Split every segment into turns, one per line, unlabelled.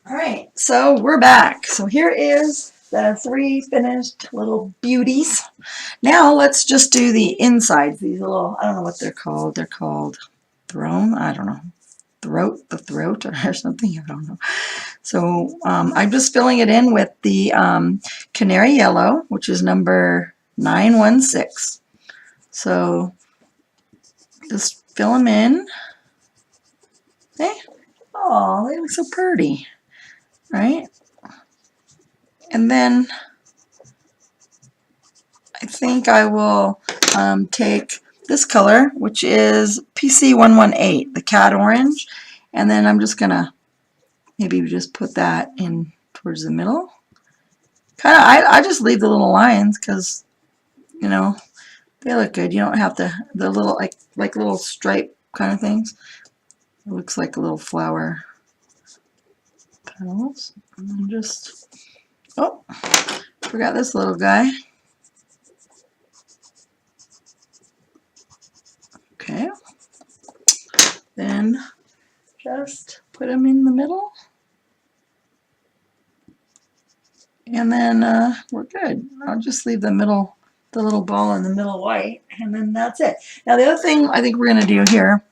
All right, so we're back. So here is the 3 finished little beauties. Now let's just do the insides. These little, I don't know what they're called. They're called throne. I don't know. The throat or something. I don't know. So I'm just filling it in with the canary yellow, which is number 916. So just fill them in. Okay. Oh, they look so pretty, right? And then I think I will take this color, which is PC118, the cat orange, and then I'm just gonna maybe just put that in towards the middle. Kind of, I just leave the little lines because you know they look good. You don't have to the little like little stripe kind of things. It looks like a little flower petals. And just oh, forgot this little guy. Okay, then just put him in the middle. And then we're good. I'll just leave the little ball in the middle white, and then that's it. Now the other thing I think we're going to do here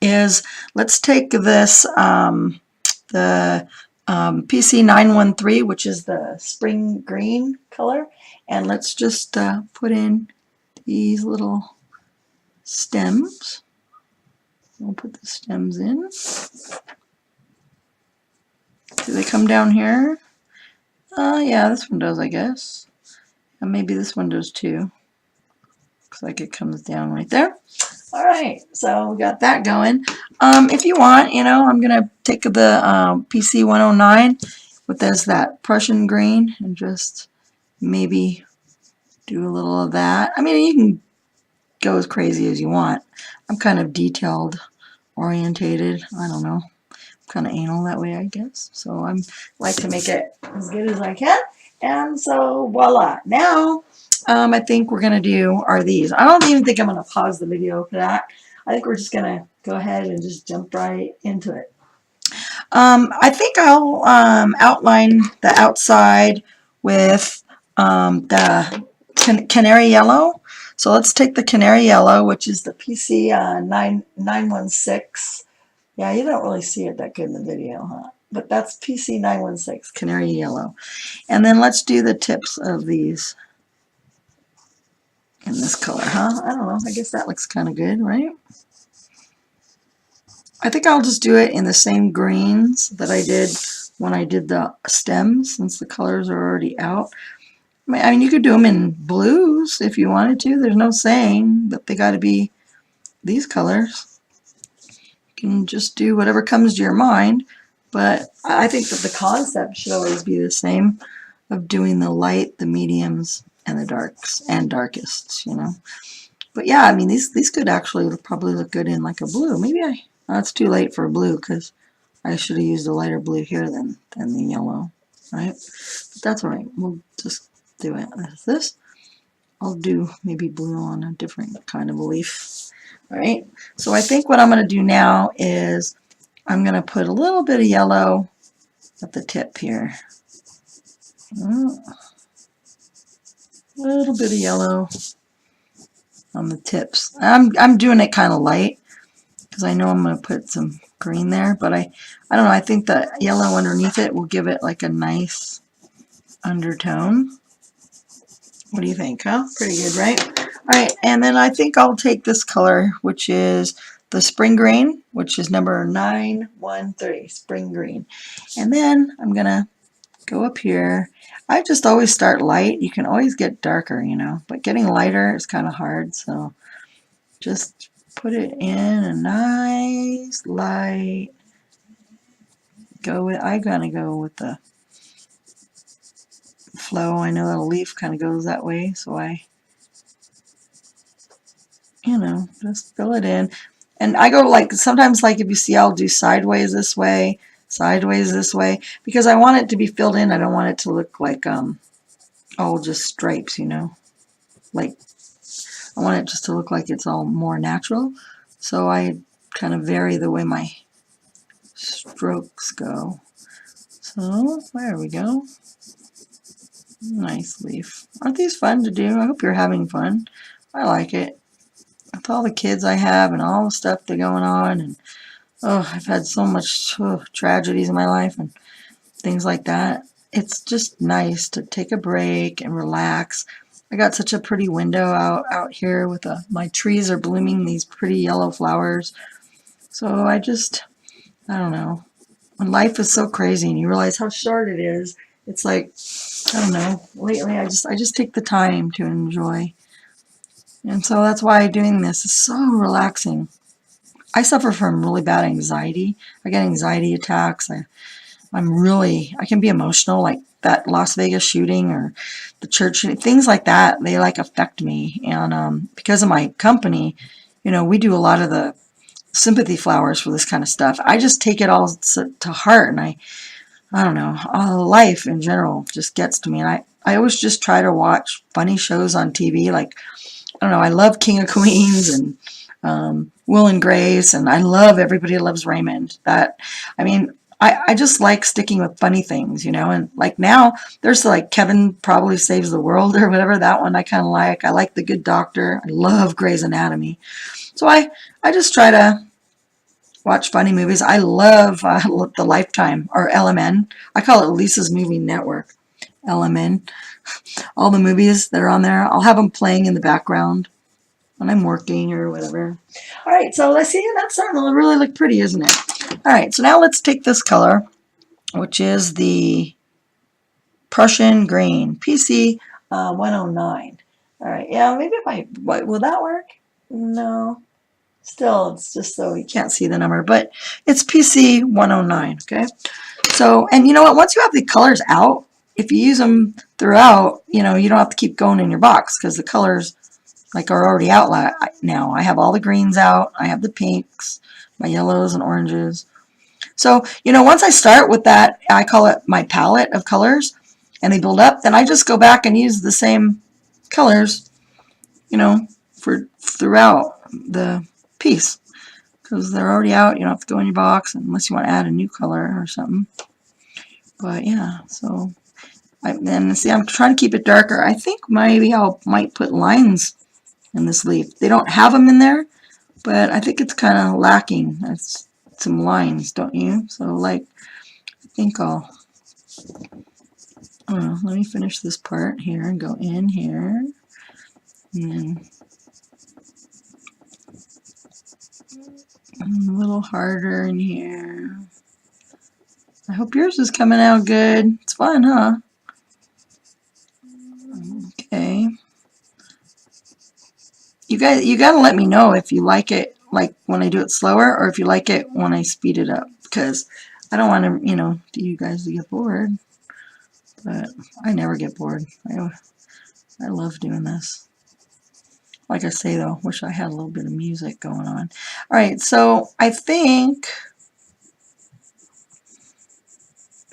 is let's take this, the PC913, which is the spring green color, and let's just put in these little stems. We'll put the stems in. Do they come down here? Yeah, this one does, I guess. And maybe this one does too. Looks like it comes down right there. All right, so we got that going. If you want, I'm going to take the PC109 with that Prussian green and just maybe do a little of that. I mean, you can go as crazy as you want. I'm kind of detailed orientated. I don't know. Kind of anal that way, I guess. So I'm like to make it as good as I can. And so voila. Now I think we're gonna do are these. I don't even think I'm gonna pause the video for that. I think we're just gonna go ahead and just jump right into it. I think I'll outline the outside with the canary yellow. So let's take the canary yellow, which is the PC 916. Yeah, you don't really see it that good in the video, huh? But that's PC916, canary yellow. And then let's do the tips of these in this color, huh? I don't know. I guess that looks kind of good, right? I think I'll just do it in the same greens that I did when I did the stems, since the colors are already out. I mean, you could do them in blues if you wanted to. There's no saying that they got to be these colors. You can just do whatever comes to your mind. But I think that the concept should always be the same of doing the light, the mediums, and the darks and darkest, But yeah, I mean, these could actually probably look good in like a blue. Maybe it's too late for a blue because I should have used a lighter blue here than the yellow, right? But that's all right. We'll just do it as this. I'll do maybe blue on a different kind of a leaf. All right. So I think what I'm going to do now is I'm going to put a little bit of yellow at the tip here. A little bit of yellow on the tips. I'm doing it kind of light because I know I'm going to put some green there, but I don't know. I think the yellow underneath it will give it like a nice undertone. What do you think, huh? Pretty good, right? All right, and then I think I'll take this color, which is the spring green, which is number 913, spring green. And then I'm going to go up here. I just always start light. You can always get darker, but getting lighter is kind of hard, so just put it in a nice light. I'm going to go with the flow. I know that a leaf kind of goes that way, so I just fill it in. And I go sometimes if you see, I'll do sideways this way, because I want it to be filled in. I don't want it to look like all just stripes, Like I want it just to look like it's all more natural. So I kind of vary the way my strokes go. So there we go. Nice leaf. Aren't these fun to do? I hope you're having fun. I like it. With all the kids I have and all the stuff that's going on, and oh, I've had so much tragedies in my life and things like that. It's just nice to take a break and relax. I got such a pretty window out here with my trees are blooming these pretty yellow flowers. So I don't know. When life is so crazy and you realize how short it is, it's like, I don't know. Lately, I just take the time to enjoy, and so that's why doing this is so relaxing. I suffer from really bad anxiety. I get anxiety attacks. I can be emotional, like that Las Vegas shooting or the church shooting, things like that. They like affect me, and because of my company, we do a lot of the sympathy flowers for this kind of stuff. I just take it all to heart, and I don't know, life in general just gets to me, and I always just try to watch funny shows on TV, like, I don't know, I love King of Queens and Will and Grace, and I love Everybody Loves Raymond. I mean, I just like sticking with funny things, and like now there's like Kevin Probably Saves the World or whatever, that one I kind of like. I like The Good Doctor. I love Grey's Anatomy. So I just try to watch funny movies. I love the Lifetime, or LMN. I call it Lisa's Movie Network. LMN. All the movies that are on there, I'll have them playing in the background when I'm working or whatever. All right, so let's see. That's starting to really look pretty, isn't it? All right, so now let's take this color, which is the Prussian Green, PC 109. All right, yeah, maybe will that work? No. Still, it's just so you can't see the number, but it's PC 109, okay? So, and you know what? Once you have the colors out, if you use them throughout, you don't have to keep going in your box because the colors like are already out now. I have all the greens out. I have the pinks, my yellows and oranges. So, once I start with that, I call it my palette of colors, and they build up, then I just go back and use the same colors, for throughout the piece. Because they're already out, you don't have to go in your box unless you want to add a new color or something. But yeah, so then see, I'm trying to keep it darker. I think maybe might put lines in this leaf. They don't have them in there, but I think it's kind of lacking. It's some lines, don't you? So like, I think let me finish this part here and go in here, and then a little harder in here. I hope yours is coming out good. It's fun, huh? Okay. You gotta let me know if you like it like when I do it slower, or if you like it when I speed it up, because I don't want to, you guys to get bored. But I never get bored. I love doing this. Like I say though, wish I had a little bit of music going on. All right, so I think.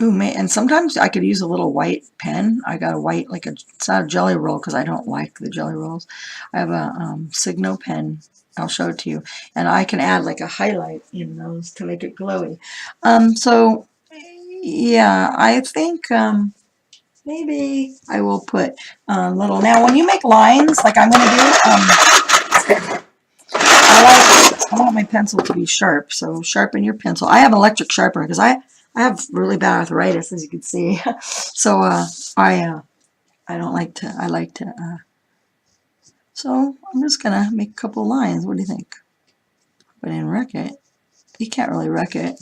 Ooh, man, and sometimes I could use a little white pen. I got a white, it's not a jelly roll because I don't like the jelly rolls. I have a Signo pen. I'll show it to you. And I can add like a highlight in those to make it glowy. So, yeah, I think maybe I will put a little. Now, when you make lines, like I'm going to do, I want my pencil to be sharp, so sharpen your pencil. I have an electric sharpener because I have really bad arthritis, as you can see. So I don't like to. I like to. So I'm just gonna make a couple lines. What do you think? But I didn't wreck it. You can't really wreck it,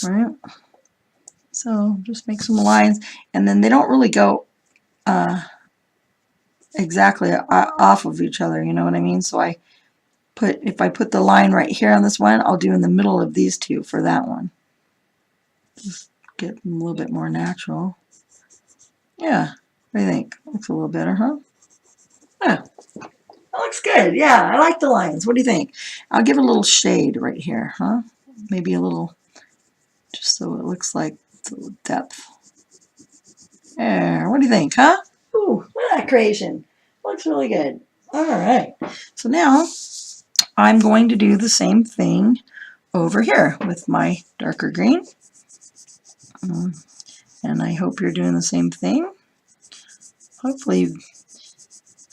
right? So just make some lines, and then they don't really go exactly off of each other. You know what I mean? So if I put the line right here on this one, I'll do in the middle of these two for that one. Just get a little bit more natural. Yeah, what do you think? Looks a little better, huh? Yeah, that looks good. Yeah, I like the lines. What do you think? I'll give it a little shade right here, huh? Maybe a little, just so it looks like it's a little depth. There, what do you think, huh? Ooh, look at that creation. Looks really good. All right, so now I'm going to do the same thing over here with my darker green. And I hope you're doing the same thing. Hopefully you've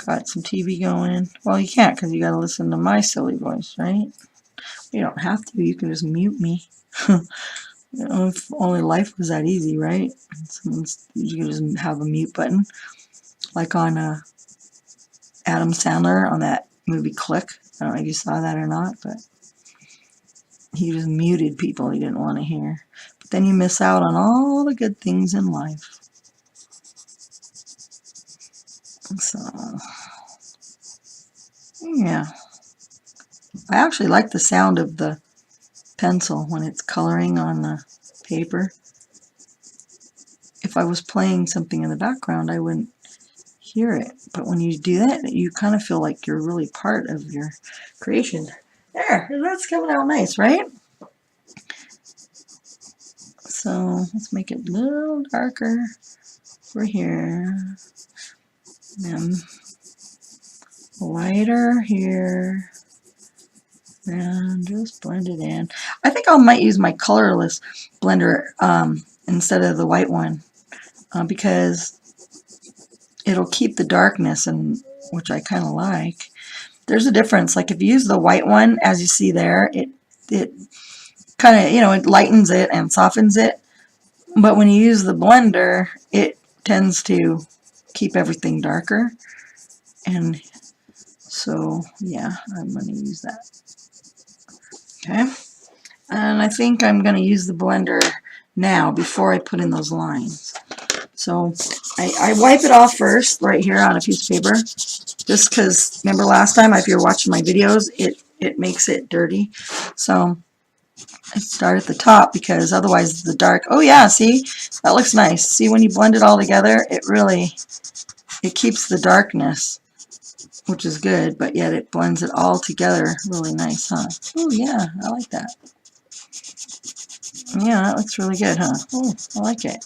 got some TV going. Well, you can't because you got to listen to my silly voice, right? You don't have to. You can just mute me. If only life was that easy, right? You can just have a mute button, like on Adam Sandler on that movie Click. I don't know if you saw that or not, but he just muted people he didn't want to hear. But then you miss out on all the good things in life. So, yeah. I actually like the sound of the pencil when it's coloring on the paper. If I was playing something in the background, I wouldn't hear it. But when you do that, you kind of feel like you're really part of your creation. There, that's coming out nice, right? So let's make it a little darker over here. And lighter here. And just blend it in. I think I might use my colorless blender instead of the white one because it'll keep the darkness, and which I kind of like. There's a difference. Like if you use the white one, as you see there, it kind of, it lightens it and softens it. But when you use the blender, it tends to keep everything darker. And so, yeah, I'm going to use that. Okay. And I think I'm going to use the blender now before I put in those lines. So I wipe it off first right here on a piece of paper, just because, remember last time, if you're watching my videos, it makes it dirty. So I start at the top because otherwise the dark, oh yeah, see, that looks nice. See, when you blend it all together, it keeps the darkness, which is good, but yet it blends it all together really nice, huh? Oh yeah, I like that. Yeah, that looks really good, huh? Oh, I like it.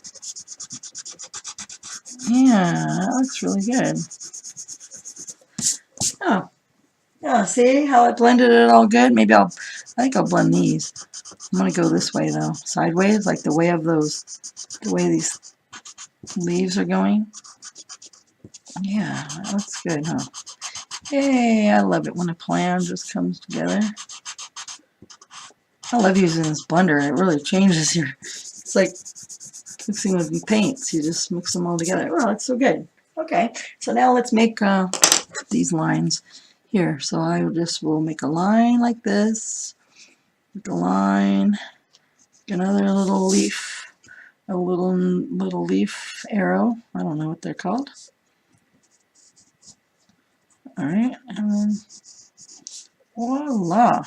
Yeah, that looks really good. Oh, yeah, see how it blended it all good? Maybe I think I'll blend these. I'm going to go this way, though. Sideways, like the way these leaves are going. Yeah, that looks good, huh? Yay, I love it when a plan just comes together. I love using this blender. It really changes it's like mixing with paints. You just mix them all together. Well, it's so good. Okay, so now let's make these lines here. So I will make a line like this. Make a line. Another little leaf. A little leaf arrow. I don't know what they're called. All right, and voila.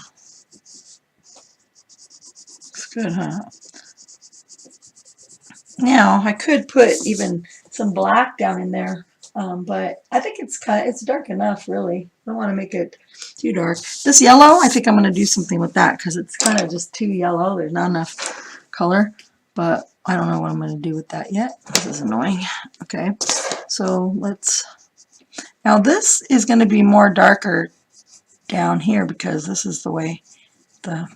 Looks good, huh? Now I could put even some black down in there, but I think it's dark enough, really. I don't want to make it too dark. This yellow, I think I'm going to do something with that because it's kind of just too yellow. There's not enough color, but I don't know what I'm going to do with that yet. This is annoying. Okay, so now this is going to be more darker down here because this is the way the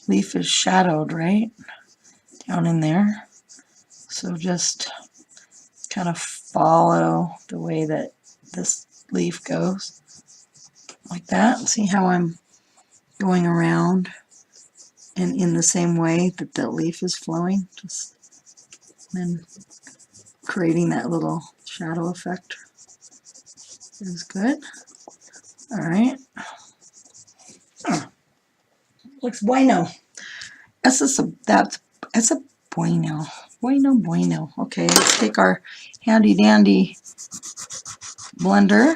leaf is shadowed, right? Down in there. So just kind of follow the way that this leaf goes, like that. See how I'm going around and in the same way that the leaf is flowing, just then creating that little shadow effect is good. All right. Looks bueno. That's a bueno. Bueno. Okay, let's take our handy dandy blender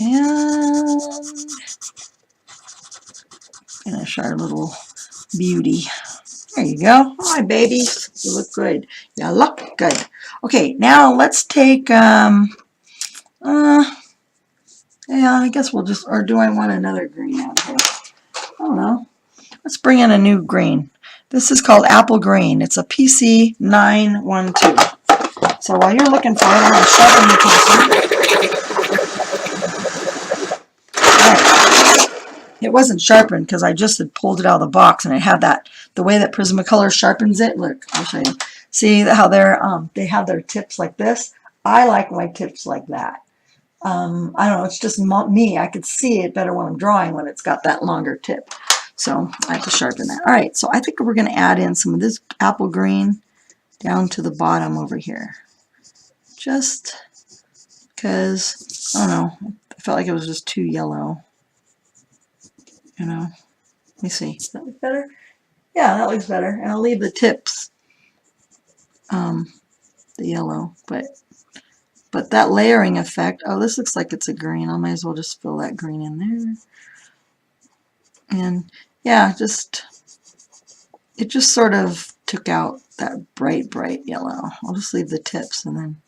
and finish our little beauty. There you go. Hi, babies. You look good. You look good. Okay, now let's take, yeah, I guess we'll just, or do I want another green out here? I don't know. Let's bring in a new green. This is called Apple Green. It's a PC 912. So while you're looking for it, I'm going to sharpen the pencil. All right. It wasn't sharpened because I just had pulled it out of the box and it had the way that Prismacolor sharpens it. Look, I'll show you. See how they have their tips like this? I like my tips like that. I don't know, it's just me. I could see it better when I'm drawing when it's got that longer tip. So I have to sharpen that. All right, so I think we're going to add in some of this apple green down to the bottom over here. Just because, I don't know, I felt like it was just too yellow. You know, let me see. Does that look better? Yeah, that looks better. And I'll leave the tips, the yellow, but that layering effect, oh, this looks like it's a green. I might as well just fill that green in there. And yeah, it just sort of took out that bright yellow. I'll just leave the tips and then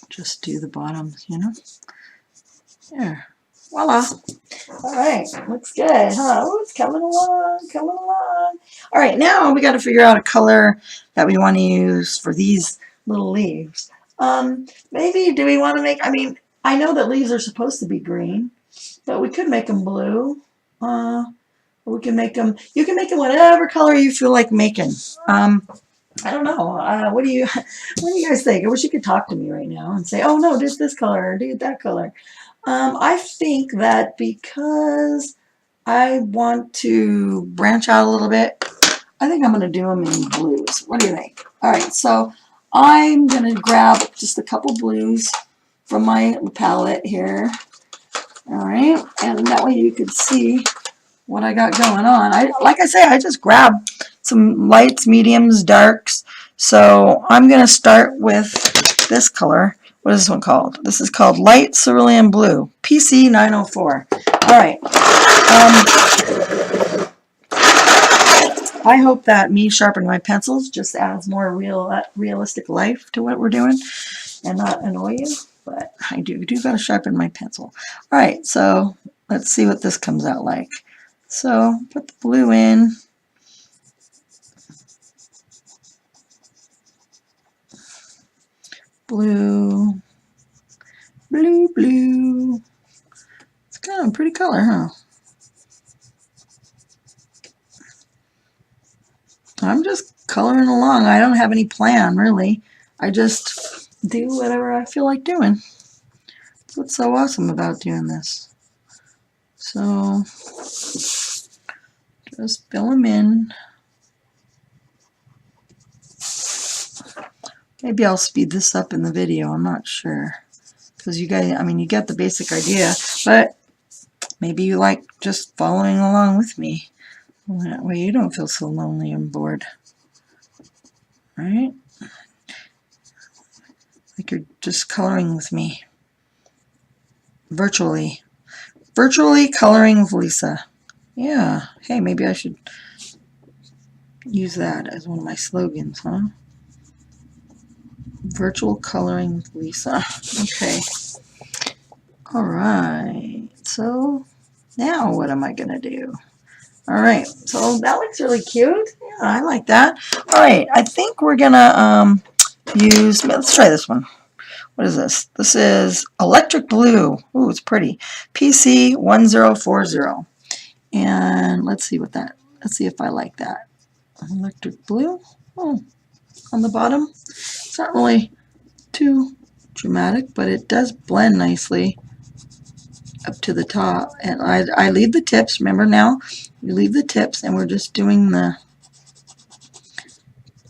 just do the bottoms, you know? There. Voila. All right, looks good, huh? Oh, it's coming along, coming along. All right, now we got to figure out a color that we want to use for these little leaves. Maybe do we want to make, I mean, I know that leaves are supposed to be green, but we could make them blue. We can make them, you can make them whatever color you feel like making. I don't know. What do you guys think? I wish you could talk to me right now and say, oh no, do this color or do that color. I think that because I want to branch out a little bit, I think I'm going to do them in blues. What do you think? All right, so I'm going to grab just a couple blues from my palette here. All right, and that way you could see what I got going on. Like I say, I just grabbed some lights, mediums, darks. So I'm going to start with this color. What is this one called? This is called Light Cerulean Blue, PC 904. All right. I hope that me sharpening my pencils just adds more realistic life to what we're doing and not annoy you. But I do got to sharpen my pencil. All right, so let's see what this comes out like. So put the blue in. Blue. Blue, blue. It's kind of a pretty color, huh? I'm just coloring along. I don't have any plan, really. I just do whatever I feel like doing. That's what's so awesome about doing this. So just fill them in. Maybe I'll speed this up in the video. I'm not sure. Because you guys, I mean, you get the basic idea. But maybe you like just following along with me. That way you don't feel so lonely and bored. Right? Like you're just coloring with me. Virtually. Virtually coloring with Lisa. Yeah. Hey, maybe I should use that as one of my slogans, huh? Virtual coloring with Lisa. Okay. All right. So now what am I going to do? All right. So that looks really cute. Yeah, I like that. All right. I think we're going to use, let's try this one. What is this? This is Electric Blue. Ooh, it's pretty. PC 1040. And let's see if I like that. Electric Blue. Oh, on the bottom. It's not really too dramatic, but it does blend nicely up to the top. And I leave the tips. Remember now, we leave the tips and we're just doing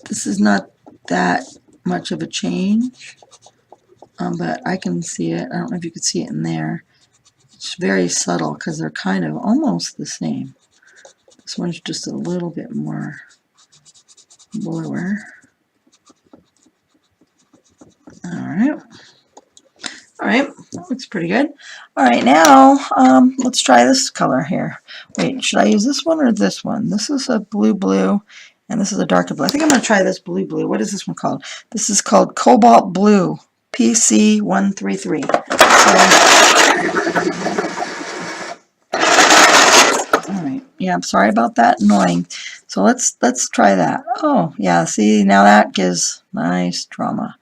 this is not that much of a change. But I can see it. I don't know if you could see it in there. It's very subtle because they're kind of almost the same. This one's just a little bit more bluer. Alright. Alright, that looks pretty good. Alright, now let's try this color here. Wait, should I use this one or this one? This is a blue, and this is a darker blue. I think I'm going to try this blue. What is this one called? This is called Cobalt Blue, PC 133. Alright, yeah, I'm sorry about that. Annoying. So let's try that. Oh, yeah, see, now that gives nice drama.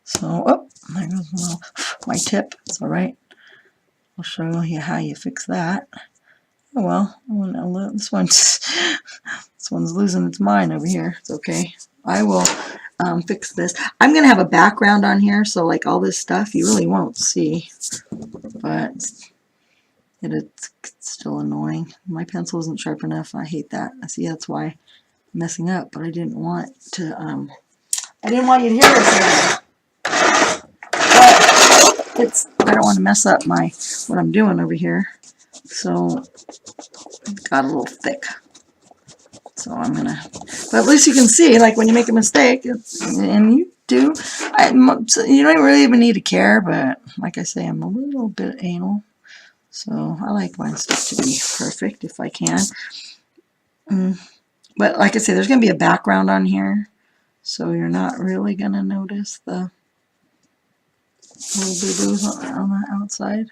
So, oh, there goes my tip. It's alright. I'll show you how you fix that. Oh well, this one's losing its mind over here. It's okay. I will fix this. I'm gonna have a background on here, so like all this stuff you really won't see, but it's still annoying. My pencil isn't sharp enough. I hate that. I see that's why I'm messing up, but I didn't want to. I didn't want you to hear this. But I don't want to mess up what I'm doing over here. So it got a little thick. So I'm gonna, but at least you can see, like when you make a mistake, and you do, you don't really even need to care, but like I say, I'm a little bit anal. So I like my stuff to be perfect if I can. But like I say, there's going to be a background on here, so you're not really going to notice the little boo-boos on the outside.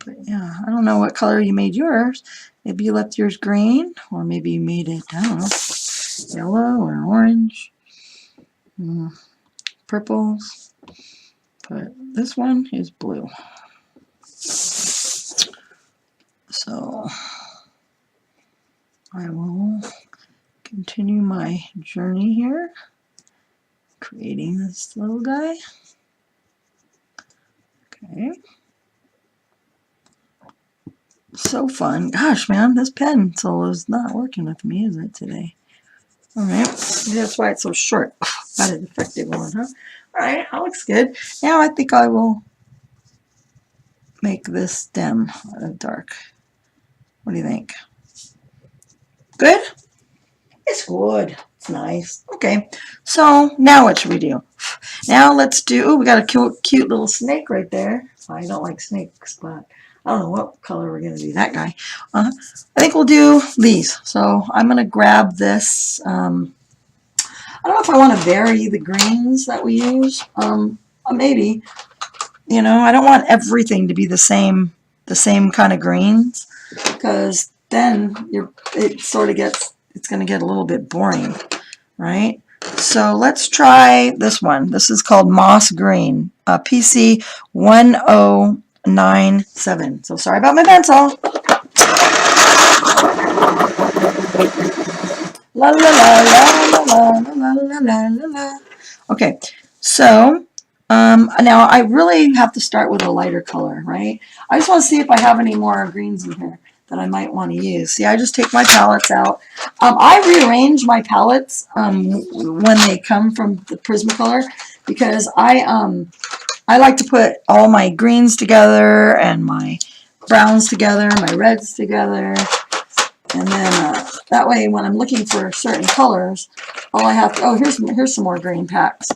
But yeah, I don't know what color you made yours. Maybe you left yours green, or maybe you made it, I don't know, yellow or orange, purples. But this one is blue. So I will continue my journey here, creating this little guy. Okay. So fun. Gosh, man, this pencil is not working with me, is it, today? Alright, that's why it's so short. Got a defective one, huh? Alright, that looks good. Now I think I will make this stem dark. What do you think? Good? It's good. It's nice. Okay, so now what should we do? Now let's do, we got a cute little snake right there. I don't like snakes, but I don't know what color we're going to do that guy. I think we'll do these. So I'm going to grab this. I don't know if I want to vary the greens that we use. Maybe. You know, I don't want everything to be the same kind of greens, because then it's going to get a little bit boring, right? So let's try this one. This is called Moss Green, PC 1097. So sorry about my pencil. La la la la la la la la la la. Okay, so now I really have to start with a lighter color, right? I just want to see if I have any more greens in here that I might want to use. See, I just take my palettes out. I rearrange my palettes when they come from the Prismacolor, because I like to put all my greens together and my browns together, my reds together, and then that way when I'm looking for certain colors, all I have to, oh, here's some more green packs.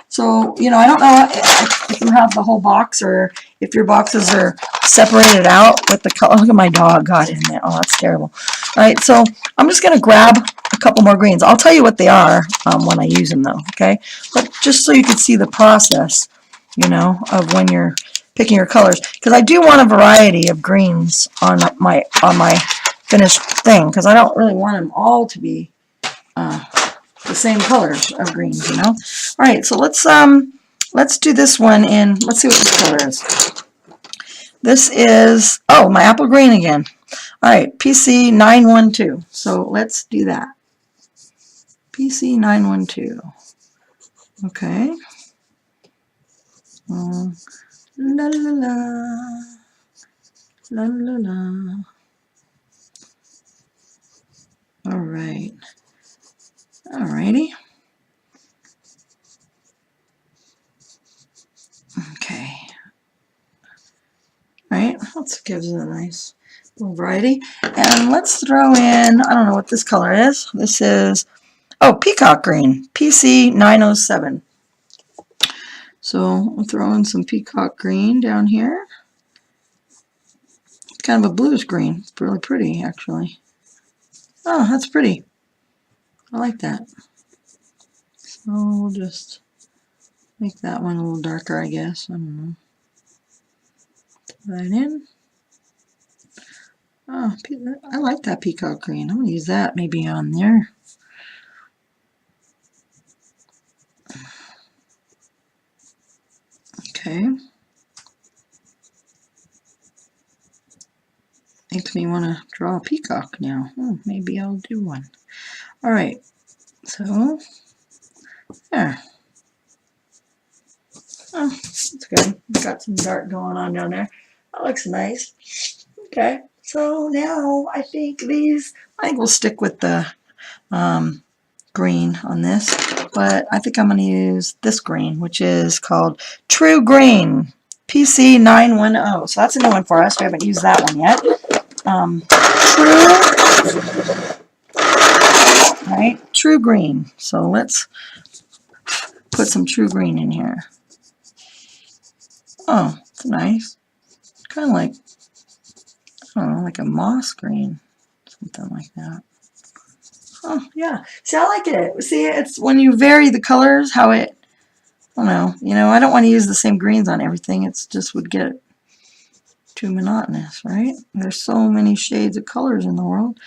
So, you know, I don't know if you have the whole box or if your boxes are separated out with the color. Look at my dog got in there. Oh, that's terrible. All right, so I'm just going to grab a couple more greens. I'll tell you what they are when I use them, though, okay? But just so you can see the process, you know, of when you're picking your colors. Because I do want a variety of greens on my finished thing, because I don't really want them all to be the same colors of greens, you know. All right, so let's do this one in. Let's see what this color is. This is, oh, my apple green again. All right, PC 912. So let's do that. PC 912. Okay. La la la la la la. All right. Alrighty. Okay. All right, that gives it a nice little variety. And let's throw in, I don't know what this color is. This is, oh, peacock green, PC 907. So we'll throw in some peacock green down here. It's kind of a bluish green. It's really pretty, actually. Oh, that's pretty. I like that. So we'll just make that one a little darker, I guess. I don't know. Put that in. Oh, I like that peacock green. I'm going to use that maybe on there. Okay. Makes me want to draw a peacock now. Oh, maybe I'll do one. All right, so there. Oh, that's good. Got some dark going on down there. That looks nice. Okay, so now I think we'll stick with the green on this, but I think I'm going to use this green, which is called True Green, PC 910. So that's a new one for us. We haven't used that one yet. True Green. So let's put some True Green in here. Oh, it's nice. Kind of like, I don't know, like a moss green, something like that. Oh, yeah. See, I like it. See, it's when you vary the colors, how it, I don't know, I don't want to use the same greens on everything. It's just would get too monotonous, right? There's so many shades of colors in the world.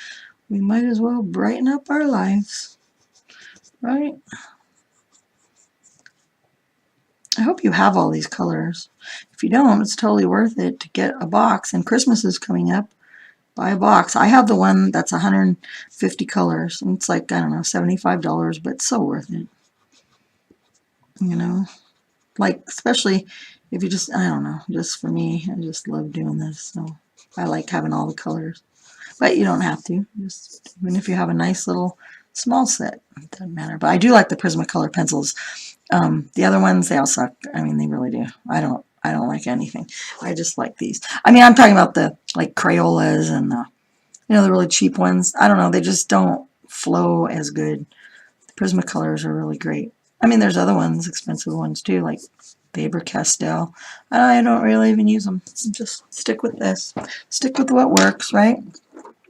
We might as well brighten up our lives, right? I hope you have all these colors. If you don't, it's totally worth it to get a box, and Christmas is coming up. Buy a box. I have the one that's 150 colors, and it's like, I don't know, $75, but it's so worth it. Like, especially if you just, I don't know, just for me, I just love doing this, so I like having all the colors. But you don't have to, just even if you have a nice little small set, it doesn't matter. But I do like the Prismacolor pencils. The other ones, they all suck. I mean, they really do. I don't like anything. I just like these. I mean, I'm talking about the like Crayolas and the, the really cheap ones. I don't know, they just don't flow as good. The Prismacolors are really great. I mean, there's other ones, expensive ones too, like Faber-Castell. I don't really even use them. Just stick with this. Stick with what works, right?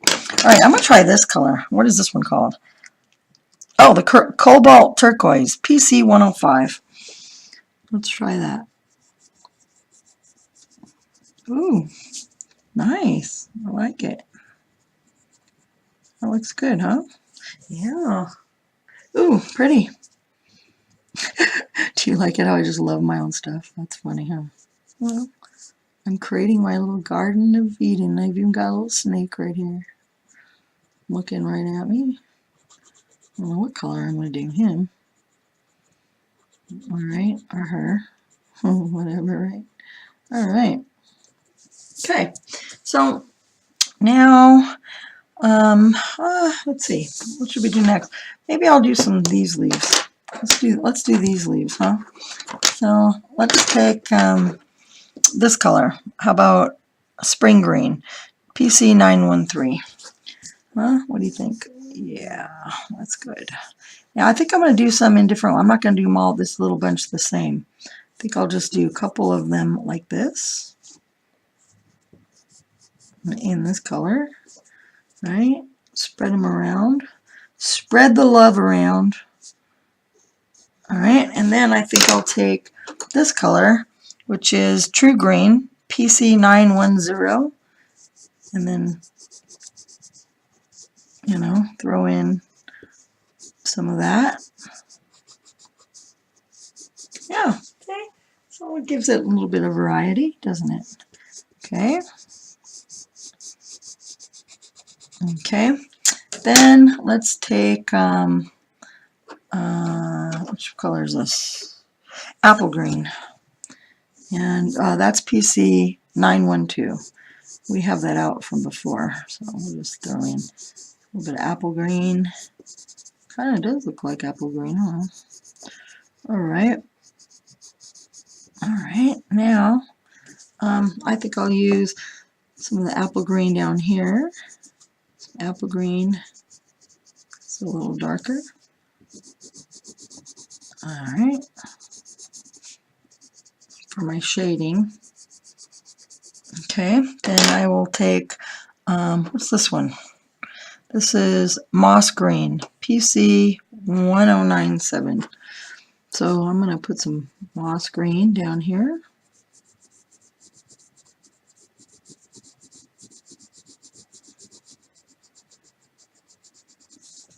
All right, I'm going to try this color. What is this one called? Oh, the Cobalt Turquoise, PC 105. Let's try that. Ooh, nice. I like it. That looks good, huh? Yeah. Ooh, pretty. Do you like it how I just love my own stuff? That's funny, huh? Well, I'm creating my little Garden of Eden. I've even got a little snake right here looking right at me. I don't know what color I'm going to do him. Alright, or her. Whatever, right? Alright. Okay, so now, let's see. What should we do next? Maybe I'll do some of these leaves. Let's do these leaves, huh? So let's take this color. How about Spring Green? PC 913. Huh? What do you think? Yeah, that's good. Yeah, I think I'm going to do some in different. I'm not going to do them all this little bunch the same. I think I'll just do a couple of them like this in this color, right? Spread them around. Spread the love around. All right, and then I think I'll take this color, which is True Green, PC 910, and then, throw in some of that. Yeah, okay. So it gives it a little bit of variety, doesn't it? Okay. Okay. Then let's take, which color is this? Apple green. And that's PC 912. We have that out from before, so we'll just throw in a little bit of apple green. Kind of does look like apple green, huh? Alright. Alright, now I think I'll use some of the apple green down here. Apple green. It's a little darker. Alright. For my shading. Okay, then I will take, what's this one? This is Moss Green, PC 1097. So I'm going to put some moss green down here.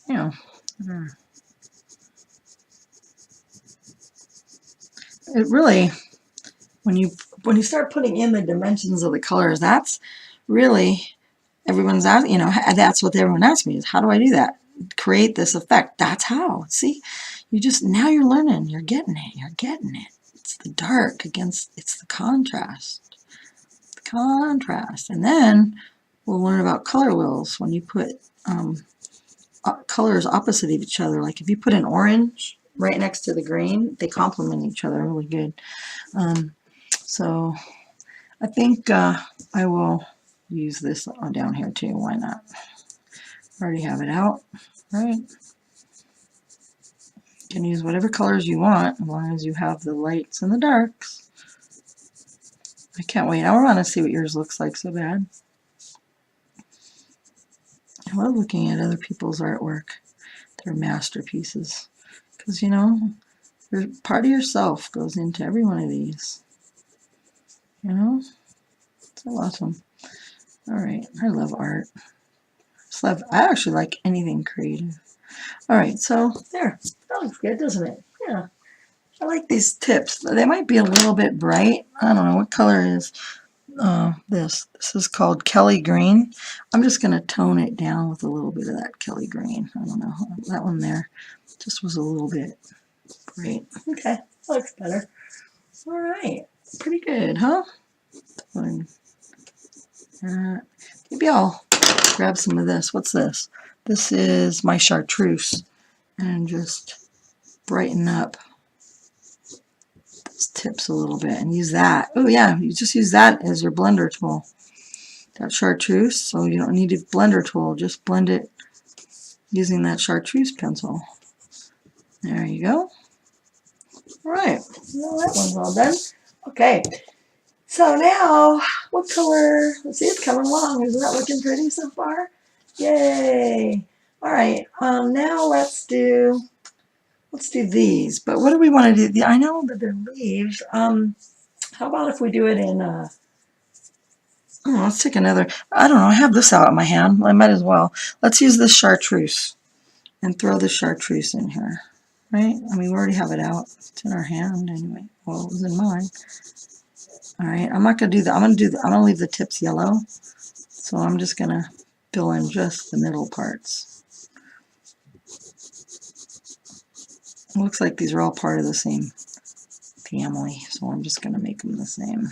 Yeah. It really, when you start putting in the dimensions of the colors, that's really everyone's asking, that's what everyone asks me is, how do I do that? Create this effect. That's how. See, now you're learning. You're getting it. You're getting it. It's the dark against, it's the contrast. The contrast. And then we'll learn about color wheels when you put colors opposite of each other. Like if you put an orange right next to the green, they complement each other really good. So I think I will use this down here too. Why not? I already have it out, right? You can use whatever colors you want as long as you have the lights and the darks. I can't wait. I want to see what yours looks like so bad. I love looking at other people's artwork, their masterpieces, because part of yourself goes into every one of these. It's awesome. All right, I love art. I actually like anything creative. All right, so there. That looks good, doesn't it? Yeah. I like these tips. They might be a little bit bright. I don't know what color is this. This is called Kelly Green. I'm just going to tone it down with a little bit of that Kelly Green. I don't know. That one there just was a little bit bright. Okay, that looks better. All right. Pretty good, huh? Maybe I'll grab some of this. What's this? This is my chartreuse. And just brighten up those tips a little bit and use that. Oh yeah, you just use that as your blender tool. That chartreuse, so you don't need a blender tool. Just blend it using that chartreuse pencil. There you go. All right, well, that one's all done. Okay, so now what color? Let's see, it's coming along. Isn't that looking pretty so far? Yay! All right, now let's do these. But what do we want to do? I know that they're leaves. How about if we do it in? Let's take another. I don't know. I have this out in my hand. I might as well. Let's use this chartreuse and throw the chartreuse in here. Right? I mean, we already have it out. It's in our hand anyway. Well, it was in mine. All right. I'm not gonna do that. I'm gonna leave the tips yellow. So I'm just gonna fill in just the middle parts. It looks like these are all part of the same family, so I'm just gonna make them the same.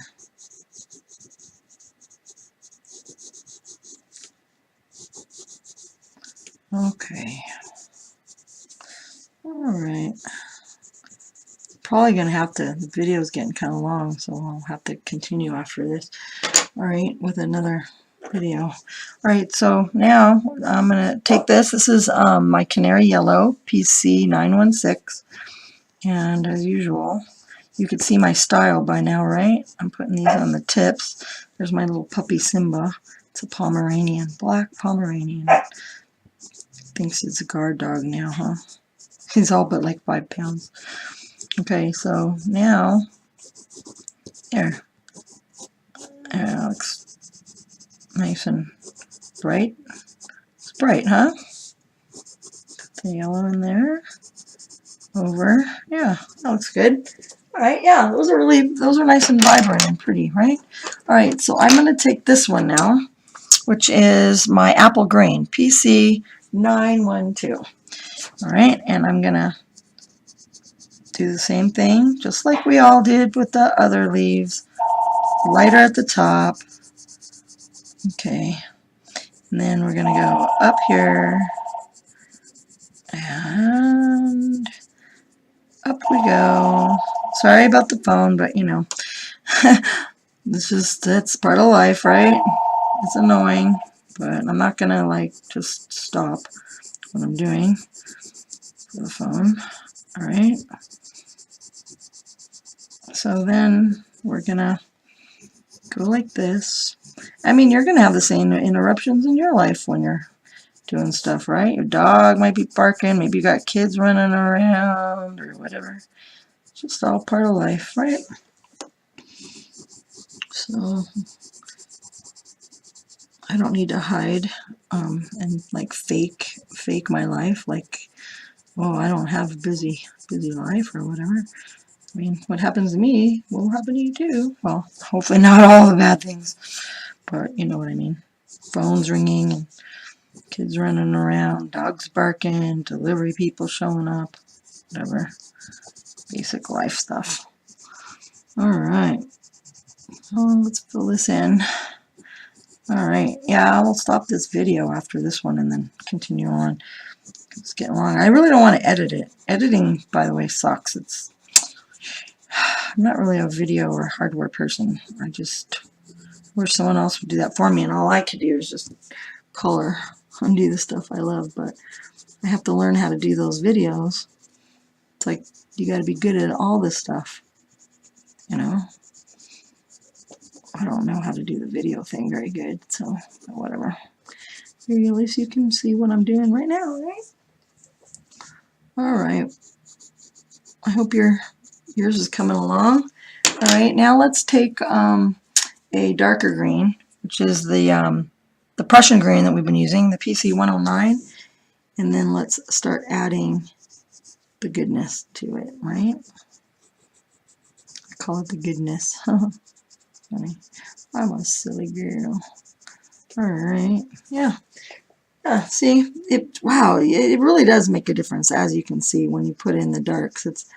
Okay. All right. Probably going to have to, the video's getting kind of long, so I'll have to continue after this. All right, with another video. All right, so now I'm going to take this. This is my Canary Yellow PC 916. And as usual, you could see my style by now, right? I'm putting these on the tips. There's my little puppy Simba. It's a Pomeranian, black Pomeranian. Thinks it's a guard dog now, huh? He's all but like 5 pounds. Okay, so now, there. It looks nice and bright. It's bright, huh? Put the yellow in there. Over. Yeah, that looks good. All right, yeah, those are nice and vibrant and pretty, right? All right, so I'm going to take this one now, which is my apple green, PC 912. All right, and I'm going to do the same thing, just like we all did with the other leaves. Lighter at the top. Okay, and then we're going to go up here, and up we go. Sorry about the phone, but it's part of life, right? It's annoying, but I'm not going to like just stop what I'm doing for the phone. All right. So then we're going to go like this. I mean, you're going to have the same interruptions in your life when you're doing stuff, right? Your dog might be barking. Maybe you got kids running around or whatever. It's just all part of life, right? So I don't need to hide and like fake my life. Like, oh, I don't have a busy life or whatever. I mean, what happens to me will happen to you too. Well, hopefully not all the bad things, but you know what I mean. phones ringing, and kids running around, dogs barking, delivery people showing up, whatever. Basic life stuff. Alright. Oh, let's fill this in. Alright, yeah, I'll stop this video after this one and then continue on. It's getting long. I really don't want to edit it. Editing, by the way, sucks. I'm not really a video or hardware person. I just wish someone else would do that for me, and all I could do is just color and do the stuff I love, but I have to learn how to do those videos. It's like you got to be good at all this stuff, you know. I don't know how to do the video thing very good, so whatever. Here, at least you can see what I'm doing right now, right? Alright. I hope yours is coming along. Alright, now let's take a darker green, which is the Prussian green that we've been using, the PC 109, and then let's start adding the goodness to it, right? I call it the goodness. Funny. I'm a silly girl. Alright, yeah. See, wow, it really does make a difference, as you can see when you put in the darks. It's,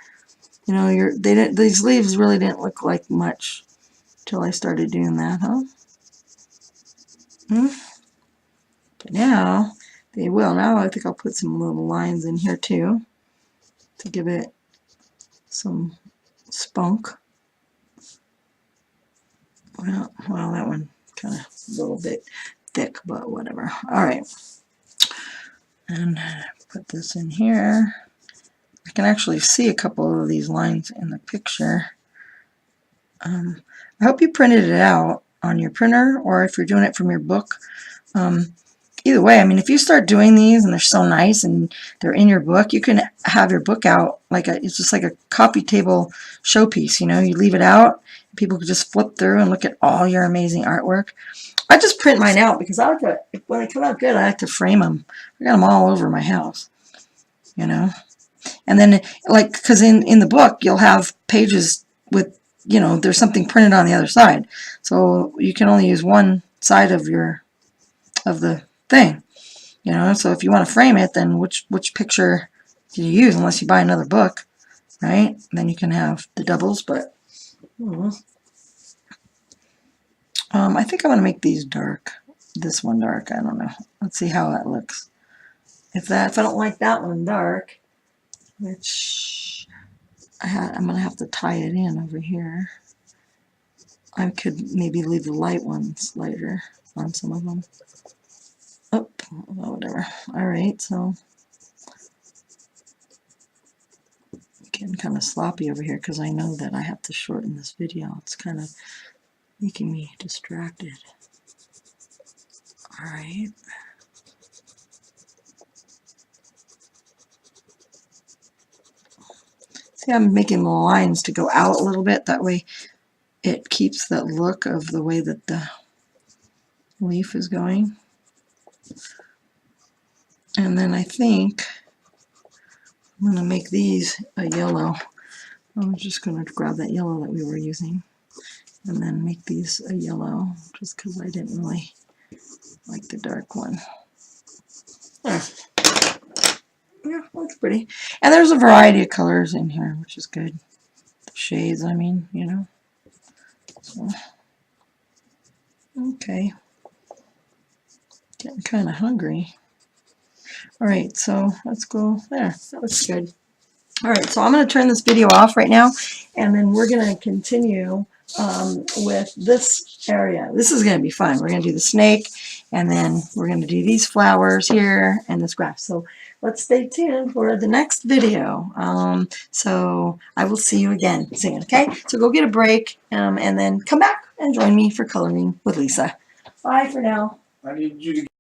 you know, these leaves really didn't look like much till I started doing that, huh? But now they will. Now I think I'll put some little lines in here too to give it some spunk. Well, that one kind of a little bit thick, but whatever. All right. And put this in here. I can actually see a couple of these lines in the picture. I hope you printed it out on your printer, or if you're doing it from your book. Either way, I mean, if you start doing these and they're so nice and they're in your book, you can have your book out like it's just like a coffee table showpiece. You know, you leave it out, people can just flip through and look at all your amazing artwork. I just print mine out because I like to, when they come out good, I like to frame them. I got them all over my house, you know. And then, like, because in the book, you'll have pages with, you know, there's something printed on the other side. So you can only use one side of the thing, you know. So if you want to frame it, then which picture do you use, unless you buy another book, right? Then you can have the doubles, but I think I want to make these dark. This one dark. I don't know. Let's see how that looks. If I don't like that one dark, which I'm going to have to tie it in over here. I could maybe leave the light ones lighter on some of them. Oh, whatever. All right, so getting kind of sloppy over here because I know that I have to shorten this video. It's kind of making me distracted. All right. See, I'm making the lines to go out a little bit. That way it keeps that look of the way that the leaf is going. And then I think I'm going to make these a yellow. I'm just going to grab that yellow that we were using and then make these a yellow, just because I didn't really like the dark one. There. Yeah, looks pretty. And there's a variety of colors in here, which is good. The shades, I mean, you know. So, okay. Getting kind of hungry. All right, so let's go there. That looks good. All right, so I'm going to turn this video off right now, and then we're going to continue with this area. This is going to be fun. We're going to do the snake, and then we're going to do these flowers here and this grass. So let's stay tuned for the next video. So I will see you again soon, okay? So go get a break, and then come back and join me for coloring with Lisa. Bye for now. I need you to